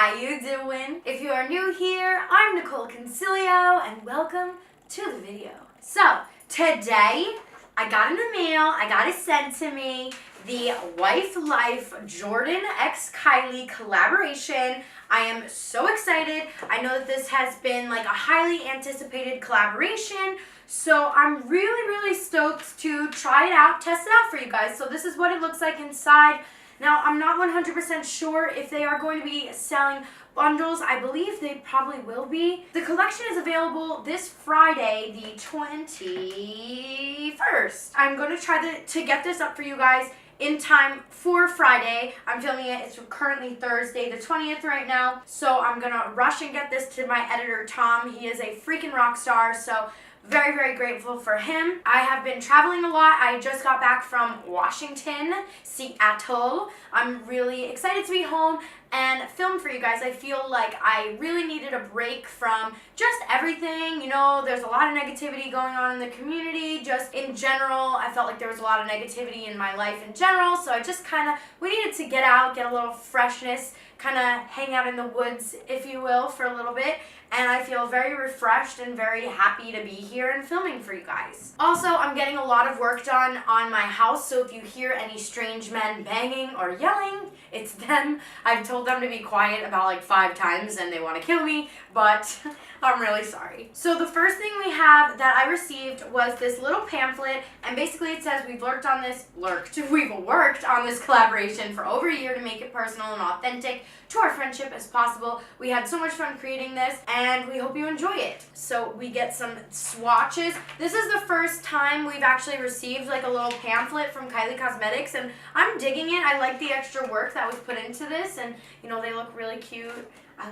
How you doing? If you are new here, I'm Nicol Concilio and welcome to the video. So, today I got in the mail, I got it sent to me, the Wife Life Jordyn x Kylie collaboration. I am so excited. I know that this has been like a highly anticipated collaboration, so I'm really stoked to try it out, test it out for you guys. So this is what it looks like inside. Now, I'm not 100% sure if they are going to be selling bundles. I believe they probably will be. The collection is available this Friday, the 21st. I'm going to try to get this up for you guys in time for Friday. I'm filming it. It's currently Thursday, the 20th right now. So I'm going to rush and get this to my editor, Tom. He is a freaking rock star. So very grateful for him. I have been traveling a lot. I just got back from Washington, Seattle. I'm really excited to be home and film for you guys. I feel like I really needed a break from just everything. You know, there's a lot of negativity going on in the community. Just in general, I felt like there was a lot of negativity in my life in general. So I just we needed to get out, get a little freshness, kind of hang out in the woods, if you will, for a little bit. And I feel very refreshed and very happy to be here and filming for you guys. Also, I'm getting a lot of work done on my house, so if you hear any strange men banging or yelling, it's them. I've told them to be quiet about like 5 times and they want to kill me, but I'm really sorry. So the first thing we have that I received was this little pamphlet, and basically it says we've worked on this collaboration for over a year to make it personal and authentic to our friendship as possible. We had so much fun creating this, and we hope you enjoy it. So we get some swatches. This is the first time we've actually received like a little pamphlet from Kylie Cosmetics, and I'm digging it. I like the extra work that was put into this, and you know, they look really cute. I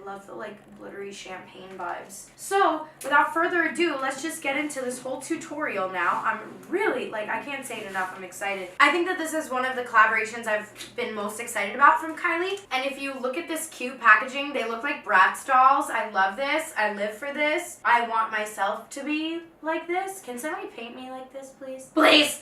love the like glittery champagne vibes. So without further ado, let's just get into this whole tutorial now. I'm really, like, I can't say it enough, I'm excited. I think that this is one of the collaborations I've been most excited about from Kylie. And if you look at this cute packaging, they look like Bratz dolls. I love this, I live for this. I want myself to be like this. Can somebody paint me like this, please? Please!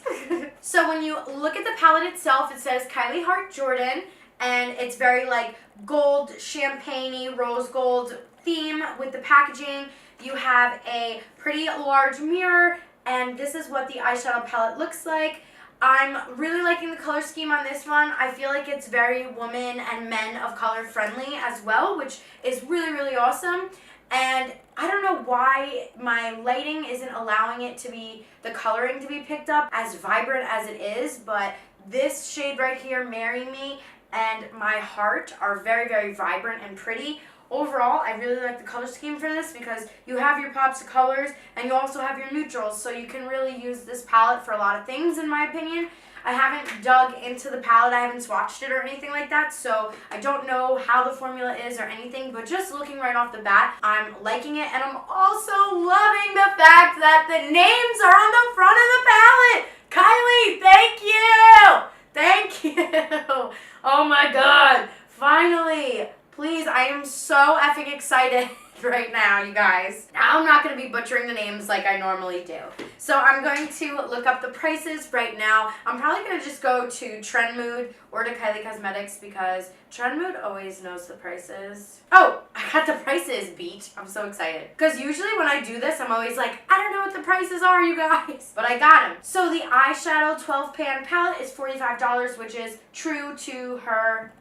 So when you look at the palette itself, it says Kylie Heart Jordyn. And it's very like gold, champagne-y, rose gold theme with the packaging. You have a pretty large mirror, and this is what the eyeshadow palette looks like. I'm really liking the color scheme on this one. I feel like it's very woman and men of color friendly as well, which is really awesome. And I don't know why my lighting isn't allowing it to be, the coloring to be picked up as vibrant as it is, but this shade right here, Marry Me, and My Heart are very vibrant and pretty. Overall, I really like the color scheme for this because you have your pops of colors and you also have your neutrals, so you can really use this palette for a lot of things, in my opinion. I haven't dug into the palette, I haven't swatched it or anything like that, so I don't know how the formula is or anything, but just looking right off the bat, I'm liking it, and I'm also loving the fact that the names are on the front of the palette! Kylie, thank you! Thank you! Oh my god, finally! Please, I am so effing excited right now, you guys. Now I'm not going to be butchering the names like I normally do. So I'm going to look up the prices right now. I'm probably going to just go to Trendmood or to Kylie Cosmetics because Trendmood always knows the prices. Oh, I got the prices beat. I'm so excited. Because usually when I do this, I'm always like, I don't know what the prices are, you guys. But I got them. So the eyeshadow 12 pan palette is $45, which is true to her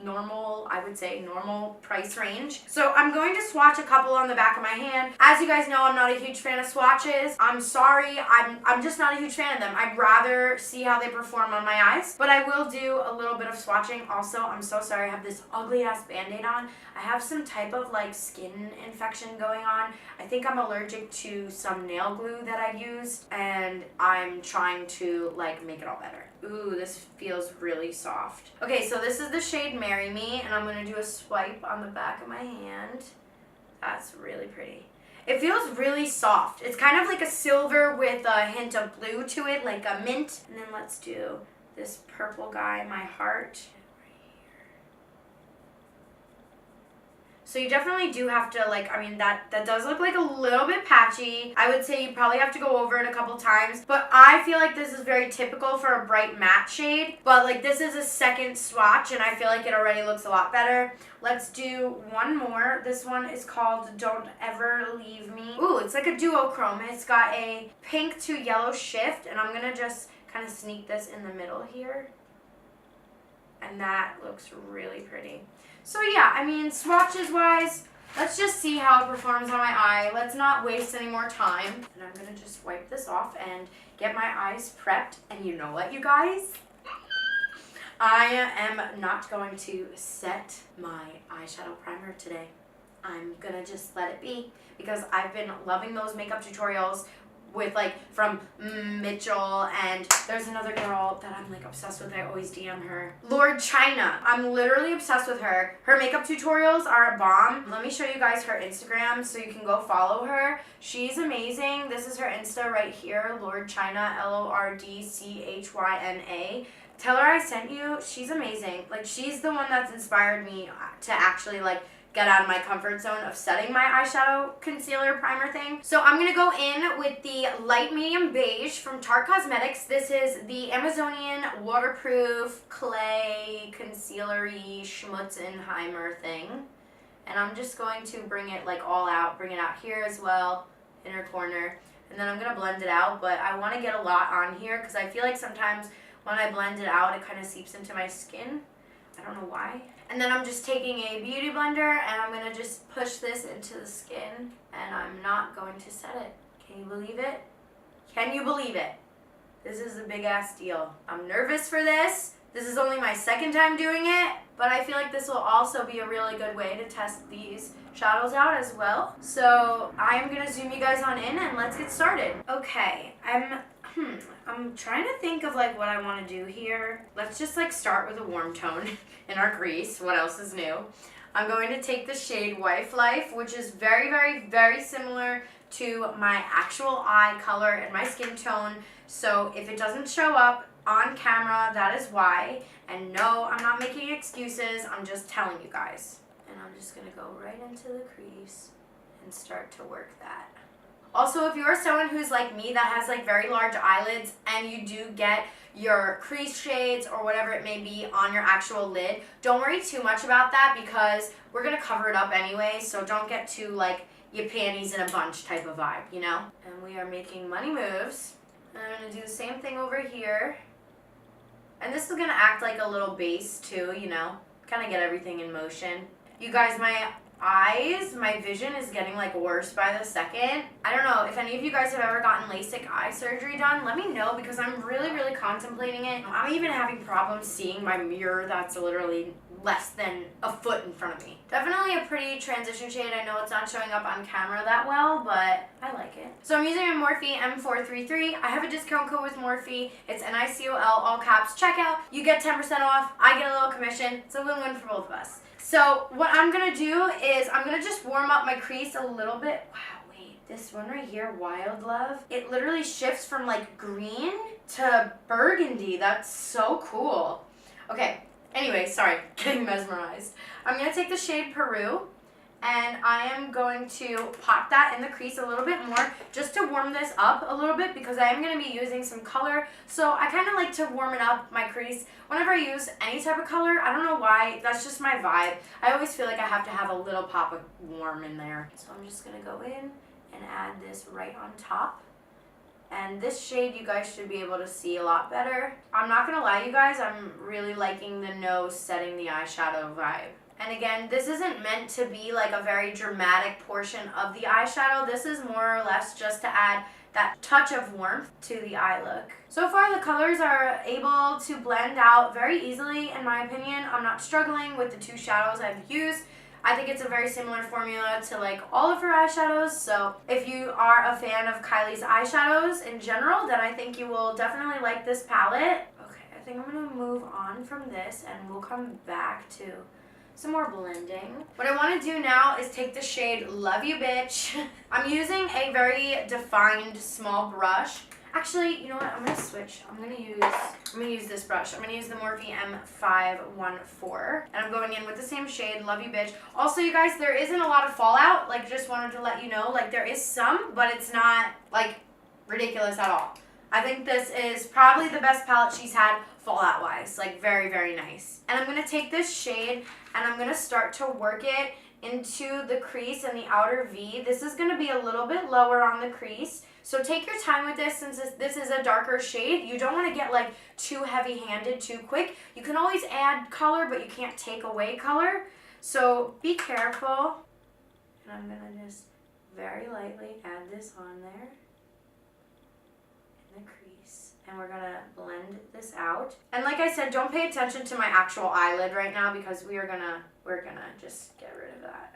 normal, I would say normal price range. So I'm going to swatch a couple on the back of my hand. As you guys know, I'm not a huge fan of swatches. I'm sorry, I'm just not a huge fan of them. I'd rather see how they perform on my eyes, but I will do a little bit of swatching. Also, I'm so sorry, I have this ugly ass band-aid on. I have some type of like skin infection going on. I think I'm allergic to some nail glue that I used, and I'm trying to like make it all better. Ooh, this feels really soft. Okay, so this is the shade Marry Me, and I'm going to do a swipe on the back of my hand. That's really pretty. It feels really soft. It's kind of like a silver with a hint of blue to it, like a mint. And then let's do this purple guy, My Heart. So you definitely do have to, like, I mean, that does look like a little bit patchy. I would say you probably have to go over it a couple times. But I feel like this is very typical for a bright matte shade. But, like, this is a second swatch, and I feel like it already looks a lot better. Let's do one more. This one is called Don't Ever Leave Me. Ooh, it's like a duochrome. It's got a pink to yellow shift, and I'm going to just kind of sneak this in the middle here. And that looks really pretty. So yeah, I mean, swatches wise, let's just see how it performs on my eye. Let's not waste any more time. And I'm gonna just wipe this off and get my eyes prepped. And you know what, you guys? I am not going to set my eyeshadow primer today. I'm gonna just let it be because I've been loving those makeup tutorials with, like, from Mitchell, and there's another girl that I'm, like, obsessed with. I always DM her. Lord China. I'm literally obsessed with her. Her makeup tutorials are a bomb. Let me show you guys her Instagram so you can go follow her. She's amazing. This is her Insta right here, Lord China, LORDCHYNA. Tell her I sent you. She's amazing. Like, she's the one that's inspired me to actually, like, get out of my comfort zone of setting my eyeshadow concealer primer thing. So I'm going to go in with the light medium beige from Tarte Cosmetics. This is the Amazonian waterproof clay concealer-y Schmutzenheimer thing. And I'm just going to bring it, like, all out. Bring it out here as well, inner corner. And then I'm going to blend it out, but I want to get a lot on here because I feel like sometimes when I blend it out, it kind of seeps into my skin. I don't know why. And then I'm just taking a beauty blender and I'm going to just push this into the skin, and I'm not going to set it. Can you believe it? Can you believe it? This is a big ass deal. I'm nervous for this. This is only my second time doing it, but I feel like this will also be a really good way to test these shadows out as well. So I am going to zoom you guys on in and let's get started. Okay, I'm trying to think of, like, what I want to do here. Let's just, like, start with a warm tone in our crease. What else is new? I'm going to take the shade Wife Life, which is very, very, very similar to my actual eye color and my skin tone. So if it doesn't show up on camera, that is why. And no, I'm not making excuses. I'm just telling you guys. And I'm just going to go right into the crease and start to work that. Also, if you're someone who's like me that has, like, very large eyelids and you do get your crease shades or whatever it may be on your actual lid, don't worry too much about that because we're going to cover it up anyway, so don't get too, like, your panties in a bunch type of vibe, you know? And we are making money moves. And I'm going to do the same thing over here. And this is going to act like a little base too, you know? Kind of get everything in motion. You guys, my vision is getting, like, worse by the second. I don't know if any of you guys have ever gotten LASIK eye surgery done. Let me know because I'm really, really contemplating it. I'm even having problems seeing my mirror that's literally less than a foot in front of me. Definitely a pretty transition shade. I know it's not showing up on camera that well, but I like it. So I'm using a Morphe M433. I have a discount code with Morphe. It's NICOL, all caps. Checkout. You get 10% off. I get a little commission. It's a win-win for both of us. So what I'm going to do is I'm going to just warm up my crease a little bit. Wow, wait. This one right here, Wild Love, it literally shifts from, like, green to burgundy. That's so cool. Okay. Anyway, sorry, getting mesmerized. I'm going to take the shade Peru, and I am going to pop that in the crease a little bit more just to warm this up a little bit because I am going to be using some color. So I kind of like to warm it up, my crease, whenever I use any type of color. I don't know why. That's just my vibe. I always feel like I have to have a little pop of warm in there. So I'm just going to go in and add this right on top. And this shade you guys should be able to see a lot better. I'm not going to lie, you guys, I'm really liking the nose setting the eyeshadow vibe. And again, this isn't meant to be, like, a very dramatic portion of the eyeshadow. This is more or less just to add that touch of warmth to the eye look. So far, the colors are able to blend out very easily, in my opinion. I'm not struggling with the two shadows I've used. I think it's a very similar formula to, like, all of her eyeshadows. So if you are a fan of Kylie's eyeshadows in general, then I think you will definitely like this palette. Okay, I think I'm going to move on from this and we'll come back to some more blending. What I want to do now is take the shade Love You Bitch. I'm using a very defined small brush. Actually, you know what? I'm gonna switch. I'm gonna use this brush. I'm gonna use the Morphe M514, and I'm going in with the same shade, Love You Bitch. Also, you guys, there isn't a lot of fallout. Like, just wanted to let you know. Like, there is some, but it's not like ridiculous at all. I think this is probably the best palette she's had fallout wise. Like, very, very nice. And I'm gonna take this shade and I'm gonna start to work it into the crease and the outer V. This is gonna be a little bit lower on the crease. So take your time with this since this is a darker shade. You don't want to get like too heavy-handed too quick. You can always add color, but you can't take away color. So be careful. And I'm going to just very lightly add this on there in the crease. And we're going to blend this out. And like I said, don't pay attention to my actual eyelid right now because we're gonna just get rid of that.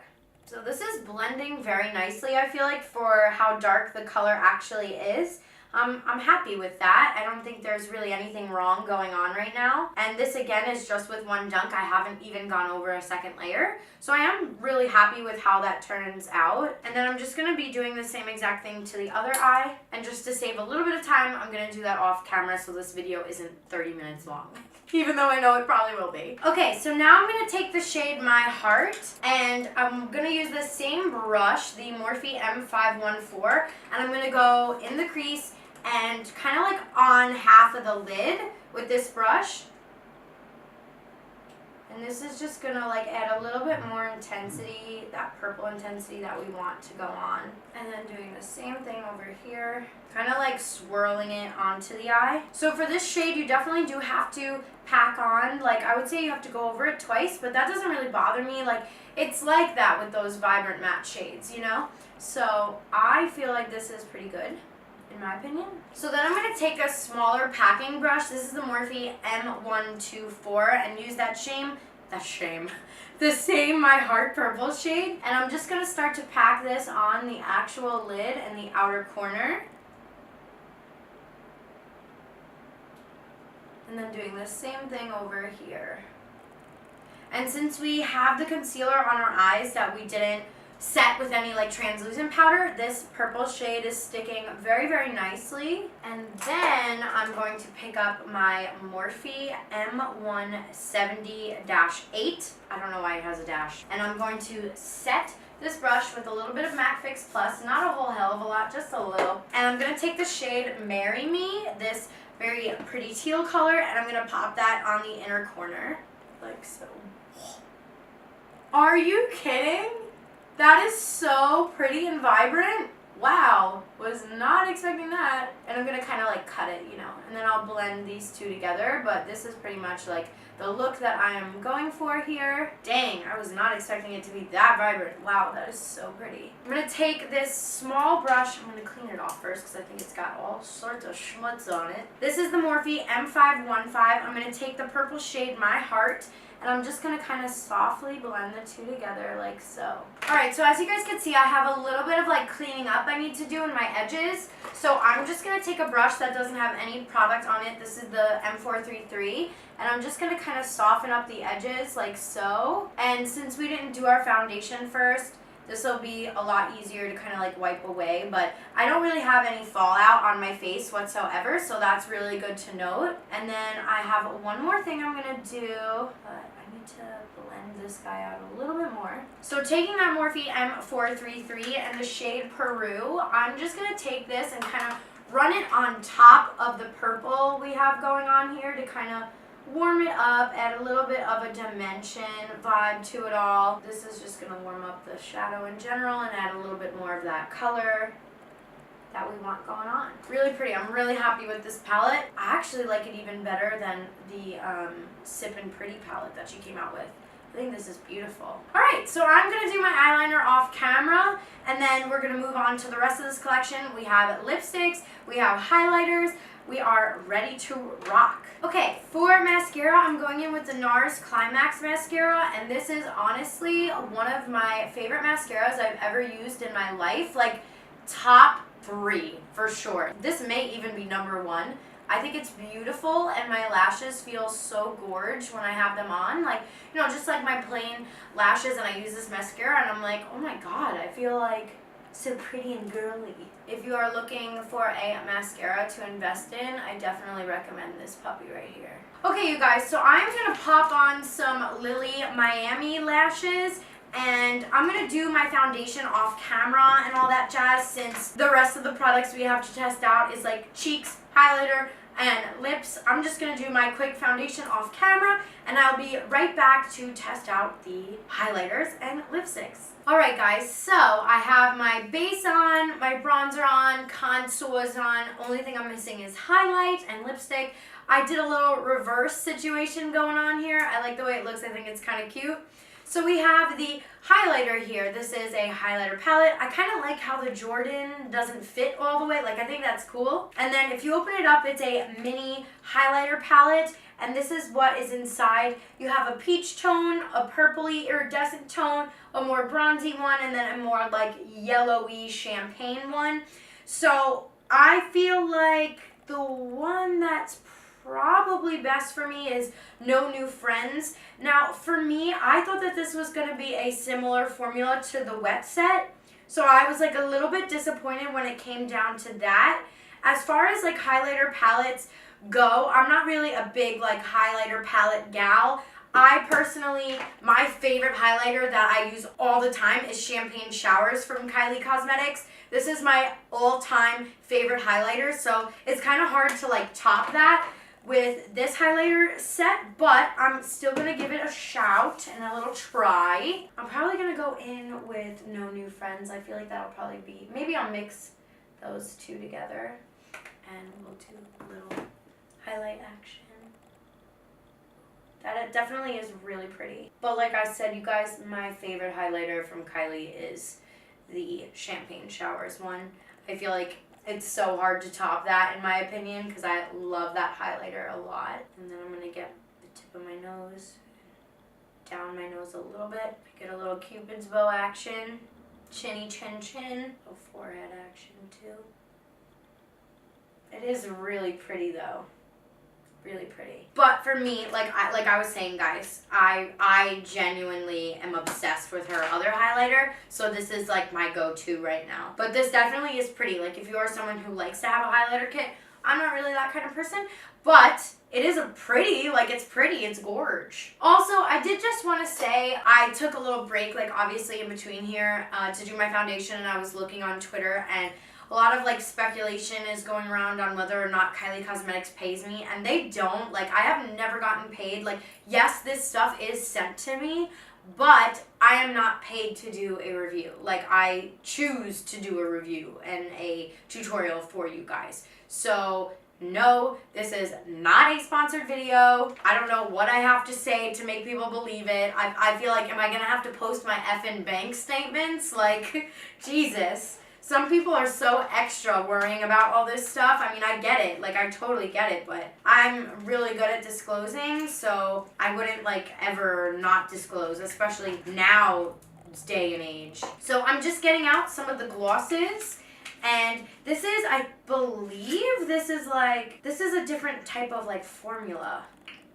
So this is blending very nicely, I feel like, for how dark the color actually is. I'm happy with that. I don't think there's really anything wrong going on right now. And this, again, is just with one dunk. I haven't even gone over a second layer. So I am really happy with how that turns out. And then I'm just going to be doing the same exact thing to the other eye. And just to save a little bit of time, I'm going to do that off camera so this video isn't 30 minutes long. Even though I know it probably will be. Okay, so now I'm going to take the shade My Heart, and I'm going to use the same brush, the Morphe M514, and I'm going to go in the crease and kind of like on half of the lid with this brush. And this is just going to like add a little bit more intensity, that purple intensity that we want to go on. And then doing the same thing over here, kind of like swirling it onto the eye. So for this shade, you definitely do have to pack on. Like, I would say you have to go over it twice, but that doesn't really bother me. Like, it's like that with those vibrant matte shades, you know? So I feel like this is pretty good, in my opinion. So then I'm going to take a smaller packing brush. This is the Morphe M124, and use the same My Heart purple shade. And I'm just going to start to pack this on the actual lid and the outer corner. And then doing the same thing over here. And since we have the concealer on our eyes that we didn't set with any like translucent powder, this purple shade is sticking very, very nicely. And then I'm going to pick up my Morphe M170-8. I don't know why it has a dash. And I'm going to set this brush with a little bit of MAC Fix Plus, not a whole hell of a lot, just a little. And I'm going to take the shade Marry Me, this very pretty teal color, and I'm going to pop that on the inner corner, like so. Are you kidding? That is so pretty and vibrant. Wow, was not expecting that. And I'm gonna kind of like cut it, you know, and then I'll blend these two together, but this is pretty much like the look that I am going for here. Dang, I was not expecting it to be that vibrant. Wow, that is so pretty. I'm gonna take this small brush, I'm gonna clean it off first because I think it's got all sorts of schmutz on it. This is the Morphe M515. I'm gonna take the purple shade My Heart, and I'm just going to kind of softly blend the two together like so. Alright, so as you guys can see, I have a little bit of like cleaning up I need to do in my edges. So I'm just going to take a brush that doesn't have any product on it. This is the M433. And I'm just going to kind of soften up the edges like so. And since we didn't do our foundation first, this will be a lot easier to kind of like wipe away, but I don't really have any fallout on my face whatsoever, so that's really good to note. And then I have one more thing I'm going to do, but I need to blend this guy out a little bit more. So taking that Morphe M433 and the shade Peru, I'm just going to take this and kind of run it on top of the purple we have going on here to kind of warm it up, add a little bit of a dimension vibe to it all. This is just going to warm up the shadow in general and add a little bit more of that color that we want going on. Really pretty. I'm really happy with this palette. I actually like it even better than the Sippin' Pretty palette that she came out with. I think this is beautiful. Alright, so I'm going to do my eyeliner off camera, and then we're going to move on to the rest of this collection. We have lipsticks, we have highlighters, we are ready to rock. Okay, for mascara, I'm going in with the NARS Climax mascara, and this is honestly one of my favorite mascaras I've ever used in my life. Like, top 3 for sure. This may even be number 1. I think it's beautiful, and my lashes feel so gorge when I have them on. Like, you know, just like my plain lashes, and I use this mascara, and I'm like, oh my god, I feel like so pretty and girly. If you are looking for a mascara to invest in, I definitely recommend this puppy right here. Okay, you guys, so I'm going to pop on some Lily Miami lashes, and I'm going to do my foundation off camera and all that jazz, since the rest of the products we have to test out is like cheeks, highlighter, and lips. I'm just going to do my quick foundation off camera, and I'll be right back to test out the highlighters and lipsticks. Alright guys, so I have my base on, my bronzer on, contours on. Only thing I'm missing is highlight and lipstick. I did a little reverse situation going on here. I like the way it looks. I think it's kind of cute. So we have the highlighter here. This is a highlighter palette. I kind of like how the Jordyn doesn't fit all the way. Like, I think that's cool. And then if you open it up, it's a mini highlighter palette. And this is what is inside. You have a peach tone, a purpley iridescent tone, a more bronzy one, and then a more like yellowy champagne one. So I feel like the one that's probably best for me is No New Friends. Now, for me, I thought that this was going to be a similar formula to the Wet Set. So I was like a little bit disappointed when it came down to that. As far as like highlighter palettes go, I'm not really a big like highlighter palette gal. I personally, my favorite highlighter that I use all the time is Champagne Showers from Kylie Cosmetics. This is my all-time favorite highlighter, so it's kind of hard to like top that with this highlighter set, but I'm still going to give it a shout and a little try. I'm probably going to go in with No New Friends. I feel like that'll probably be, maybe I'll mix those two together and we'll do a little highlight action. That definitely is really pretty. But like I said, you guys, my favorite highlighter from Kylie is the Champagne Showers one. I feel like it's so hard to top that in my opinion because I love that highlighter a lot. And then I'm going to get the tip of my nose, down my nose a little bit. Get a little Cupid's bow action, chinny chin chin, a forehead action too. It is really pretty though. Really pretty. But for me, like I was saying, guys, I genuinely am obsessed with her other highlighter, so this is like my go-to right now. But this definitely is pretty. Like, if you are someone who likes to have a highlighter kit, I'm not really that kind of person, but it is a pretty, like, it's pretty, it's gorge. Also, I did just want to say, I took a little break, like, obviously in between here to do my foundation, and I was looking on Twitter, and a lot of like speculation is going around on whether or not Kylie Cosmetics pays me, and they don't. Like, I have never gotten paid. Like, yes, this stuff is sent to me, but I am not paid to do a review. Like, I choose to do a review and a tutorial for you guys. So no, this is not a sponsored video. I don't know what I have to say to make people believe it. I feel like, am I gonna have to post my effing bank statements? Like, Jesus. Some people are so extra worrying about all this stuff. I mean, I get it. Like, I totally get it. But I'm really good at disclosing, so I wouldn't, like, ever not disclose, especially now, day and age. So I'm just getting out some of the glosses. And this is, I believe, this is a different type of, like, formula.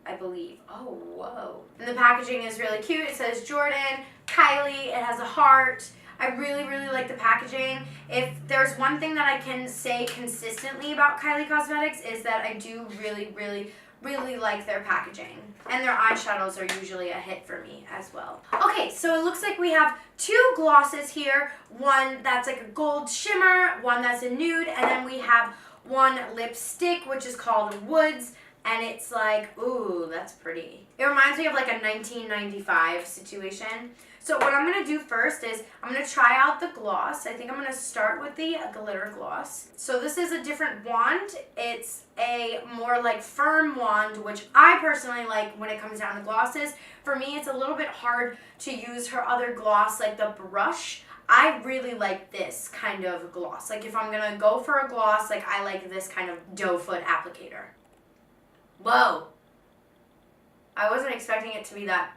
I believe. Oh, whoa. And the packaging is really cute. It says Jordyn, Kylie. It has a heart. I really, really like the packaging. If there's one thing that I can say consistently about Kylie Cosmetics is that I do really, really, really like their packaging. And their eyeshadows are usually a hit for me as well. Okay, so it looks like we have two glosses here. One that's like a gold shimmer, one that's a nude, and then we have one lipstick, which is called Woods. And it's like, ooh, that's pretty. It reminds me of like a 1995 situation. So what I'm going to do first is I'm going to try out the gloss. I think I'm going to start with the glitter gloss. So this is a different wand. It's a more like firm wand, which I personally like when it comes down to glosses. For me, it's a little bit hard to use her other gloss, like the brush. I really like this kind of gloss. Like, if I'm going to go for a gloss, like, I like this kind of doe foot applicator. Whoa. I wasn't expecting it to be that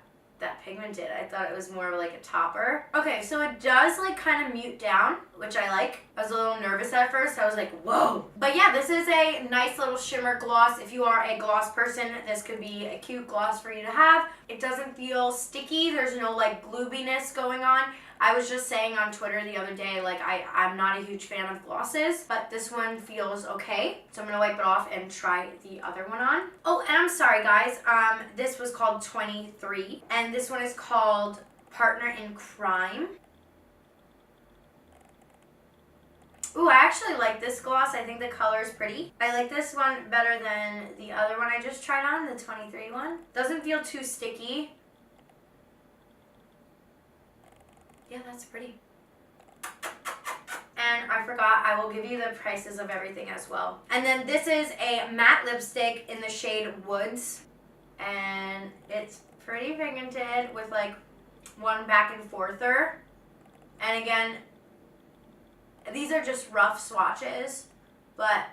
pigmented. I thought it was more of like a topper. Okay, so it does like kind of mute down, which I like. I was a little nervous at first. I was like, whoa. But yeah, this is a nice little shimmer gloss. If you are a gloss person, this could be a cute gloss for you to have. It doesn't feel sticky. There's no like gloobiness going on. I was just saying on Twitter the other day, like, I'm not a huge fan of glosses, but this one feels okay. So I'm going to wipe it off and try the other one on. Oh, and I'm sorry, guys. This was called 23, and this one is called Partner in Crime. Ooh, I actually like this gloss. I think the color is pretty. I like this one better than the other one I just tried on, the 23 one. Doesn't feel too sticky. Yeah, that's pretty. And I forgot, I will give you the prices of everything as well. And then this is a matte lipstick in the shade Woods. And it's pretty pigmented with like one back and forther. And again, these are just rough swatches, but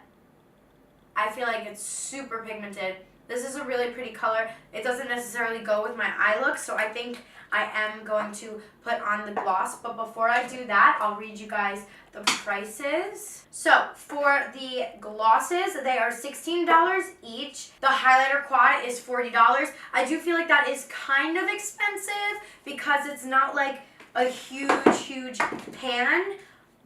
I feel like it's super pigmented. This is a really pretty color. It doesn't necessarily go with my eye look, so I think I am going to put on the gloss. But before I do that, I'll read you guys the prices. So for the glosses, they are $16 each. The highlighter quad is $40. I do feel like that is kind of expensive because it's not like a huge pan.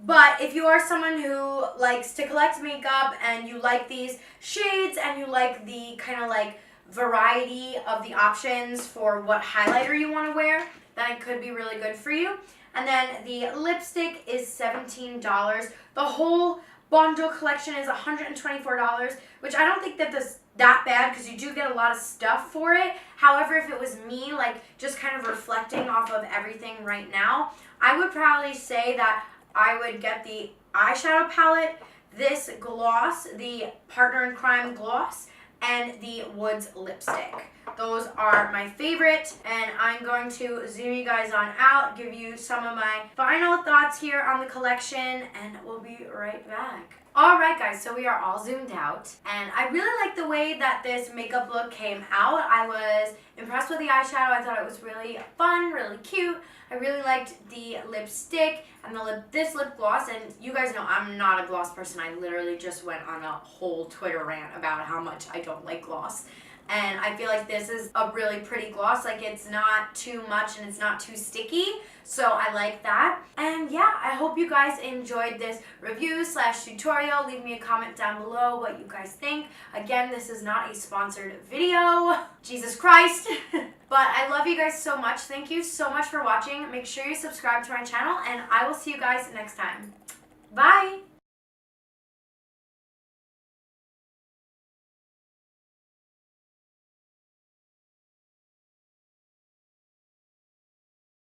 But if you are someone who likes to collect makeup and you like these shades and you like the kind of like variety of the options for what highlighter you want to wear, then it could be really good for you. And then the lipstick is $17. The whole bundle collection is $124, which I don't think that this that bad because you do get a lot of stuff for it. However, if it was me, like just kind of reflecting off of everything right now, I would probably say that I would get the eyeshadow palette, this gloss, the Partner in Crime gloss, and the Woods lipstick. Those are my favorite, and I'm going to zoom you guys on out, give you some of my final thoughts here on the collection, and we'll be right back. Alright guys, so we are all zoomed out, and I really like the way that this makeup look came out. I was impressed with the eyeshadow. I thought it was really fun, really cute. I really liked the lipstick and this lip gloss, and you guys know I'm not a gloss person. I literally just went on a whole Twitter rant about how much I don't like gloss. And I feel like this is a really pretty gloss. Like, it's not too much and it's not too sticky. So I like that. And yeah, I hope you guys enjoyed this review / tutorial. Leave me a comment down below what you guys think. Again, this is not a sponsored video. Jesus Christ. But I love you guys so much. Thank you so much for watching. Make sure you subscribe to my channel, and I will see you guys next time. Bye.